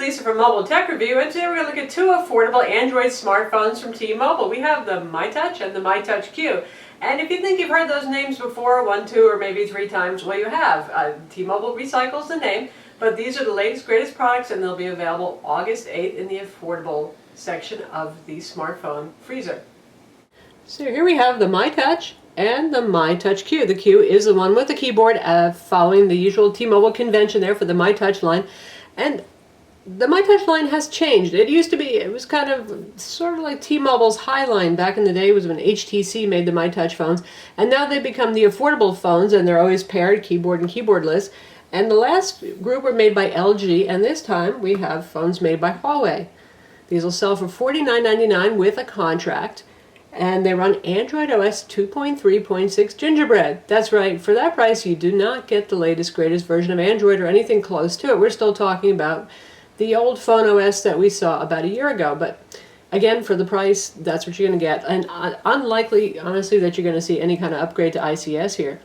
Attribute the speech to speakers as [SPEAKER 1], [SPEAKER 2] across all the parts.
[SPEAKER 1] Lisa from Mobile Tech Review, and today we're going to look at two affordable Android smartphones from T-Mobile. We have the myTouch and the myTouch Q. And if you think you've heard those names before, 1, 2, or maybe 3 times, well, you have. T-Mobile recycles the name, but these are the latest, greatest products, and they'll be available August 8th in the affordable section of the smartphone freezer. So here we have the myTouch and the myTouch Q. The Q is the one with the keyboard, following the usual T-Mobile convention there for the myTouch line. And the myTouch line has changed. It was kind of sort of like T-Mobile's High line back in the day. It was when HTC made the myTouch phones. And now they've become the affordable phones, and they're always paired, keyboard and keyboardless. And the last group were made by LG, and this time we have phones made by Huawei. These will sell for $49.99 with a contract. And they run Android OS 2.3.6 Gingerbread. That's right, for that price you do not get the latest, greatest version of Android or anything close to it. We're still talking about the old phone OS that we saw about a year ago. But again, for the price, that's what you're going to get. And unlikely, honestly, that you're going to see any kind of upgrade to ICS here.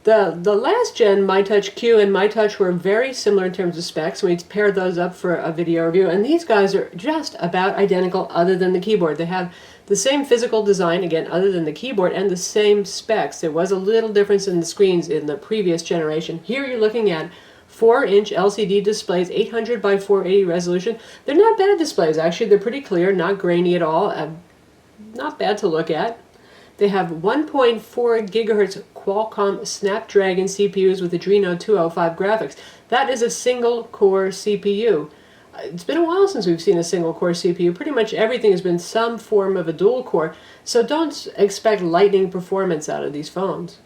[SPEAKER 1] The last gen myTouch Q and myTouch were very similar in terms of specs. We paired those up for a video review, and these guys are just about identical other than the keyboard. They have the same physical design, again, other than the keyboard, and the same specs. There was a little difference in the screens in the previous generation. Here you're looking at 4-inch LCD displays, 800 by 480 resolution. They're not bad displays, actually. They're pretty clear, not grainy at all, not bad to look at. They have 1.4 gigahertz Qualcomm Snapdragon CPUs with Adreno 205 graphics. That is a single-core CPU. It's been a while since we've seen a single-core CPU. Pretty much everything has been some form of a dual-core, so don't expect lightning performance out of these phones.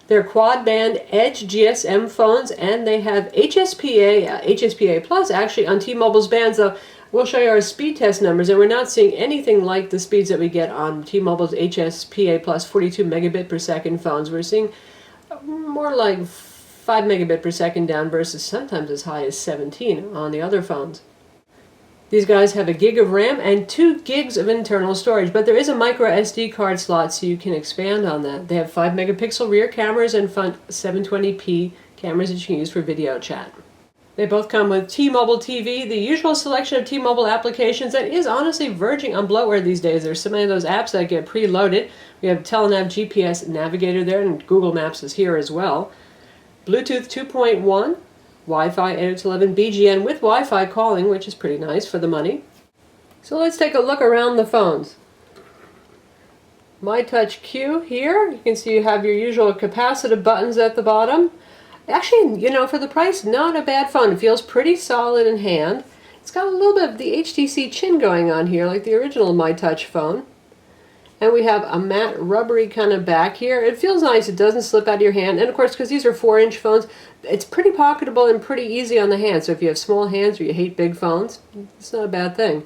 [SPEAKER 1] They're quad-band Edge GSM phones, and they have HSPA Plus actually on T-Mobile's bands, though. We'll show you our speed test numbers, and we're not seeing anything like the speeds that we get on T-Mobile's HSPA Plus 42 megabit per second phones. We're seeing more like 5 megabit per second down versus sometimes as high as 17 on the other phones. These guys have 1 gig of RAM and 2 gigs of internal storage, but there is a microSD card slot, so you can expand on that. They have 5 megapixel rear cameras and front 720p cameras that you can use for video chat. They both come with T-Mobile TV, the usual selection of T-Mobile applications that is honestly verging on bloatware these days. There's so many of those apps that get preloaded. We have TeleNav GPS Navigator there, and Google Maps is here as well. Bluetooth 2.1, Wi-Fi 802.11 BGN with Wi-Fi calling, which is pretty nice for the money. So let's take a look around the phones. myTouch Q here. You can see you have your usual capacitive buttons at the bottom. Actually, you know, for the price, not a bad phone. It feels pretty solid in hand. It's got a little bit of the HTC chin going on here, like the original myTouch phone. And we have a matte, rubbery kind of back here. It feels nice. It doesn't slip out of your hand. And of course, because these are 4-inch phones, it's pretty pocketable and pretty easy on the hand. So if you have small hands or you hate big phones, it's not a bad thing.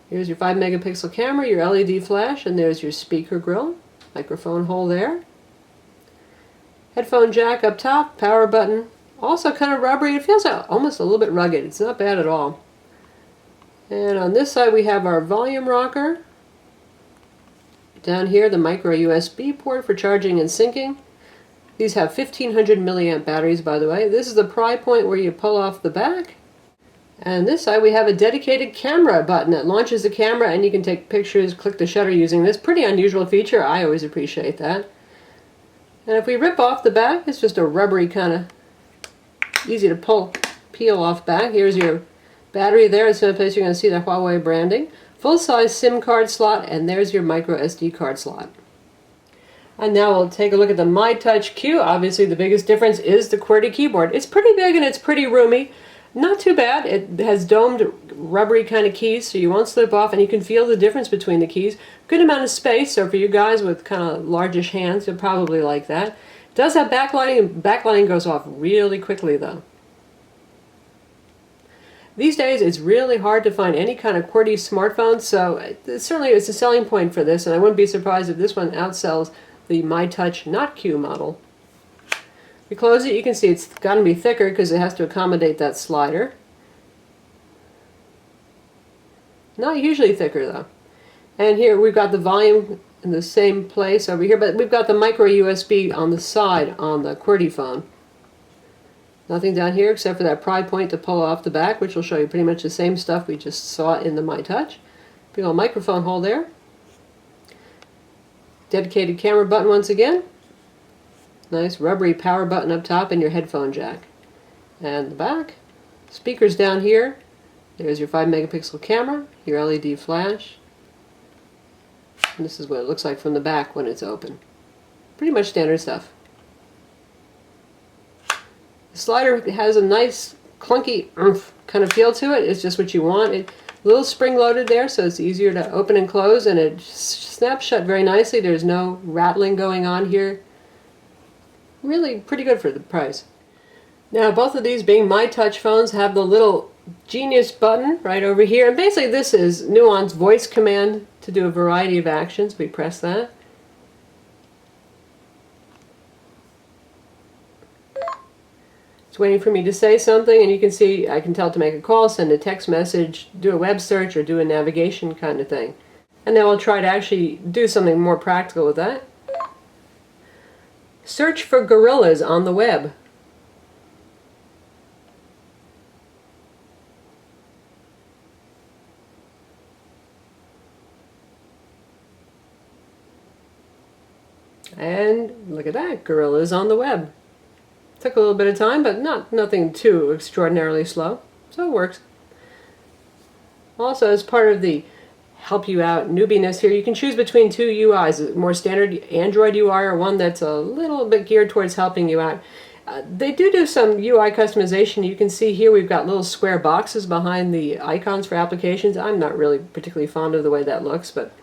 [SPEAKER 1] Here's your 5 megapixel camera, your LED flash, and there's your speaker grill, microphone hole there. Headphone jack up top, power button, also kind of rubbery. It feels almost a little bit rugged. It's not bad at all. And on this side we have our volume rocker. Down here the micro USB port for charging and syncing. These have 1500 milliamp batteries, by the way. This is the pry point where you pull off the back. And this side we have a dedicated camera button that launches the camera, and you can take pictures, click the shutter using this. Pretty unusual feature. I always appreciate that. And if we rip off the back, it's just a rubbery kind of easy to peel off back. Here's your battery there. It's the only place you're going to see the Huawei branding. Full-size SIM card slot, and there's your microSD card slot. And now we'll take a look at the myTouch Q. Obviously the biggest difference is the QWERTY keyboard. It's pretty big and it's pretty roomy. Not too bad. It has domed, rubbery kind of keys, so you won't slip off, and you can feel the difference between the keys. Good amount of space, so for you guys with kind of largish hands, you'll probably like that. It does have backlighting, and backlighting goes off really quickly, though. These days, it's really hard to find any kind of QWERTY smartphone, so certainly it's a selling point for this, and I wouldn't be surprised if this one outsells the myTouch not Q model. We close it, you can see it's got to be thicker because it has to accommodate that slider. Not usually thicker though. And here we've got the volume in the same place over here, but we've got the micro USB on the side on the QWERTY phone. Nothing down here except for that pry point to pull off the back, which will show you pretty much the same stuff we just saw in the myTouch. Big old microphone hole there. Dedicated camera button once again. Nice rubbery power button up top and your headphone jack. And the back. Speakers down here. There's your 5 megapixel camera, your LED flash. And this is what it looks like from the back when it's open. Pretty much standard stuff. The slider has a nice clunky kind of feel to it. It's just what you want. It's a little spring loaded there, so it's easier to open and close, and it snaps shut very nicely. There's no rattling going on here. Really pretty good for the price. Now both of these being myTouch phones have the little Genius button right over here, and basically this is Nuance voice command to do a variety of actions. We press that. It's waiting for me to say something, and you can see I can tell it to make a call, send a text message, do a web search, or do a navigation kind of thing. And then we'll try to actually do something more practical with that. Search for gorillas on the web. And look at that, gorillas on the web. Took a little bit of time, but nothing too extraordinarily slow, so it works. Also, as part of the help you out newbiness here, you can choose between two UIs, a more standard Android UI or one that's a little bit geared towards helping you out. They do some UI customization. You can see here we've got little square boxes behind the icons for applications. I'm not really particularly fond of the way that looks, but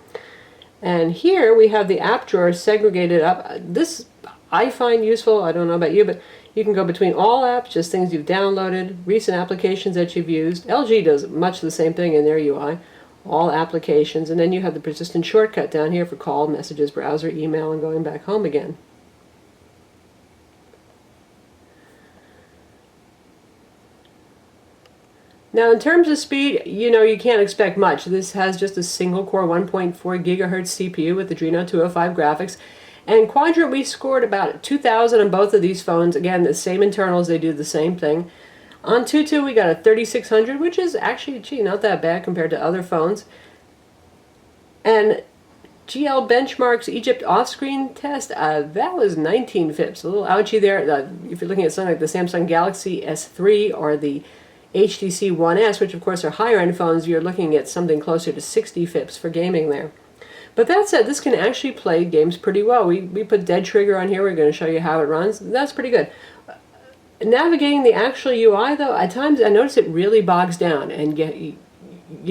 [SPEAKER 1] and here we have the app drawer segregated up. This I find useful. I don't know about you, but you can go between all apps, just things you've downloaded, recent applications that you've used. LG does much the same thing in their UI. All applications, and then you have the persistent shortcut down here for call, messages, browser, email, and going back home again. Now in terms of speed, you can't expect much. This has just a single core 1.4 gigahertz CPU with Adreno 205 graphics. And Quadrant, we scored about 2,000 on both of these phones. Again, the same internals, they do the same thing. On Tutu, we got a 3600, which is actually, not that bad compared to other phones. And GL Benchmarks Egypt off-screen test, that was 19 FIPS. A little ouchy there. If you're looking at something like the Samsung Galaxy S3 or the HTC One S, which of course are higher-end phones, you're looking at something closer to 60 FIPS for gaming there. But that said, this can actually play games pretty well. We put Dead Trigger on here. We're going to show you how it runs. That's pretty good. Navigating the actual UI, though, at times I notice it really bogs down, and you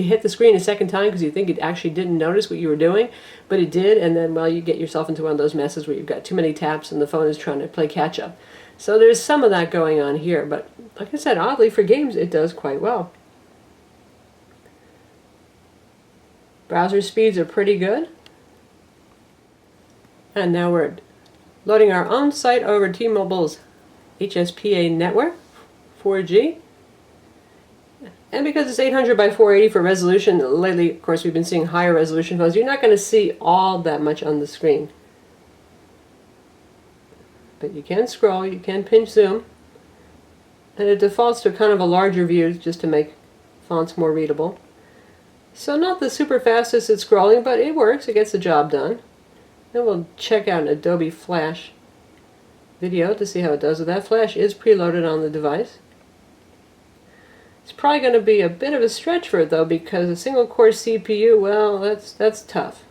[SPEAKER 1] hit the screen a second time because you think it actually didn't notice what you were doing, but it did, and then, well, you get yourself into one of those messes where you've got too many taps and the phone is trying to play catch-up. So there's some of that going on here, but like I said, oddly, for games, it does quite well. Browser speeds are pretty good. And now we're loading our own site over T-Mobile's HSPA network, 4G. And because it's 800 by 480 for resolution, lately, of course, we've been seeing higher resolution phones, you're not going to see all that much on the screen. But you can scroll, you can pinch zoom, and it defaults to kind of a larger view just to make fonts more readable. So not the super fastest at scrolling, but it works, it gets the job done. Then we'll check out an Adobe Flash video to see how it does with that. Flash is preloaded on the device. It's probably going to be a bit of a stretch for it though, because a single core CPU, well, that's tough.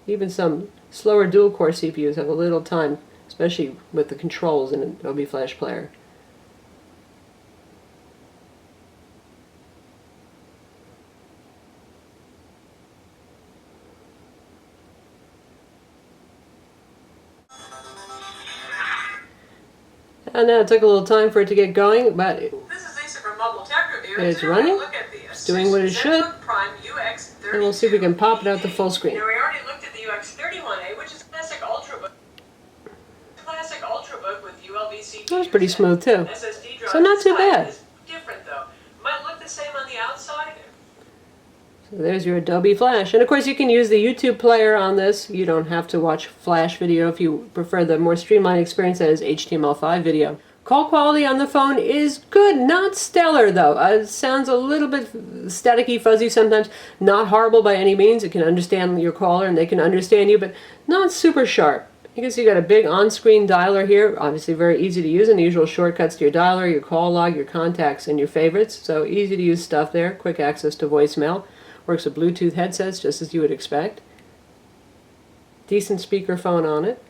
[SPEAKER 1] Even some slower dual core CPUs have a little time, especially with the controls in an Adobe Flash Player. And now it took a little time for it to get going, but
[SPEAKER 2] This is Lisa from Mobile Tech Review.
[SPEAKER 1] it's running.
[SPEAKER 2] Look at the
[SPEAKER 1] It's doing what it should.
[SPEAKER 2] Prime UX
[SPEAKER 1] And we'll see if we can pop it out to full screen.
[SPEAKER 2] Now, we already looked at the UX31A, which is classic Ultrabook. Classic Ultrabook with ULB-C.
[SPEAKER 1] That was pretty smooth too.
[SPEAKER 2] SSD drive
[SPEAKER 1] So not too
[SPEAKER 2] inside
[SPEAKER 1] bad.
[SPEAKER 2] is different though. Might look the same on the outside.
[SPEAKER 1] So there's your Adobe Flash. And of course you can use the YouTube player on this. You don't have to watch Flash video if you prefer the more streamlined experience that is HTML5 video. Call quality on the phone is good, not stellar though. It sounds a little bit staticky, fuzzy sometimes. Not horrible by any means. It can understand your caller and they can understand you, but not super sharp. You can see you got a big on-screen dialer here, obviously very easy to use, and the usual shortcuts to your dialer, your call log, your contacts, and your favorites. So easy to use stuff there, quick access to voicemail. Works with Bluetooth headsets just as you would expect. Decent speakerphone on it.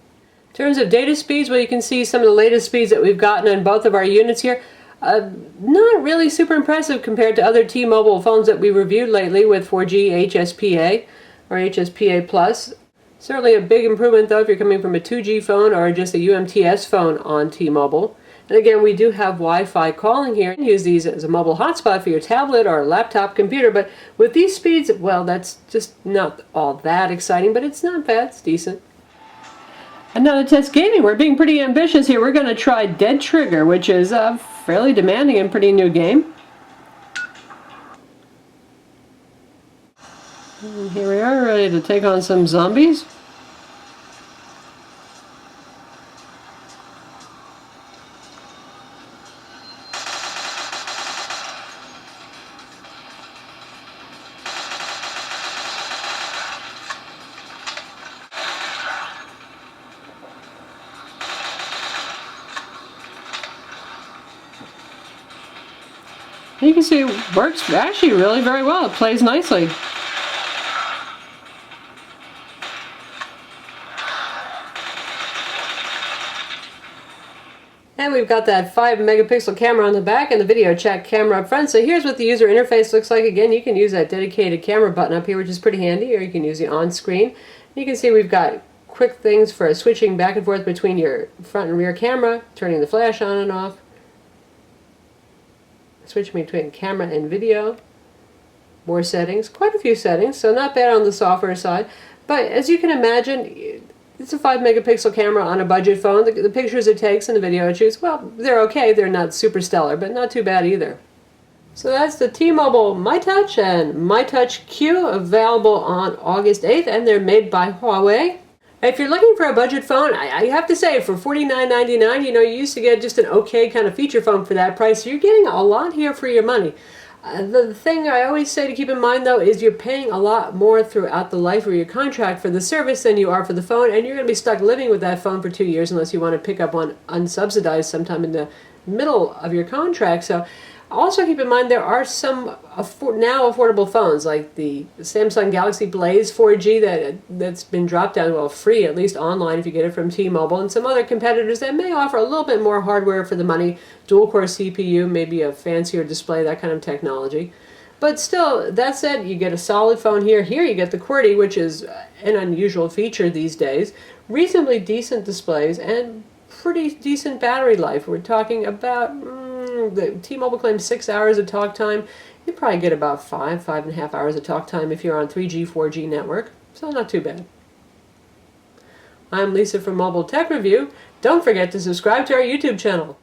[SPEAKER 1] In terms of data speeds, well, you can see some of the latest speeds that we've gotten on both of our units here. Not really super impressive compared to other T-Mobile phones that we reviewed lately with 4G HSPA or HSPA Plus. Certainly a big improvement though if you're coming from a 2G phone or just a UMTS phone on T-Mobile. And again, we do have Wi-Fi calling here. You can use these as a mobile hotspot for your tablet or laptop computer, but with these speeds, well, that's just not all that exciting, but it's not bad, it's decent. Another test gaming. We're being pretty ambitious here. We're going to try Dead Trigger, which is a fairly demanding and pretty new game. And here we are, ready to take on some zombies. You can see it works actually really very well. It plays nicely. And we've got that 5 megapixel camera on the back and the video chat camera up front. So here's what the user interface looks like. Again, you can use that dedicated camera button up here, which is pretty handy, or you can use the on-screen. You can see we've got quick things for switching back and forth between your front and rear camera, turning the flash on and off, switching between camera and video, more settings, quite a few settings, so not bad on the software side. But as you can imagine, it's a 5 megapixel camera on a budget phone. The pictures it takes and the video it shoots, well, they're okay. They're not super stellar, but not too bad either. So that's the T-Mobile myTouch and myTouch Q, available on August 8th, and they're made by Huawei. If you're looking for a budget phone, I have to say, for $49.99, you used to get just an okay kind of feature phone for that price. You're getting a lot here for your money. The thing I always say to keep in mind, though, is you're paying a lot more throughout the life of your contract for the service than you are for the phone, and you're going to be stuck living with that phone for 2 years unless you want to pick up one unsubsidized sometime in the middle of your contract. So also keep in mind there are some now affordable phones like the Samsung Galaxy Blaze 4G that's been dropped down, well, free at least online if you get it from T-Mobile, and some other competitors that may offer a little bit more hardware for the money, dual-core CPU, maybe a fancier display, that kind of technology. But still, that said, you get a solid phone here. Here you get the QWERTY, which is an unusual feature these days, reasonably decent displays, and pretty decent battery life. We're talking about the T-Mobile claims 6 hours of talk time. You probably get about 5.5 hours of talk time if you're on 3G, 4G network. So not too bad. I'm Lisa from Mobile Tech Review. Don't forget to subscribe to our YouTube channel.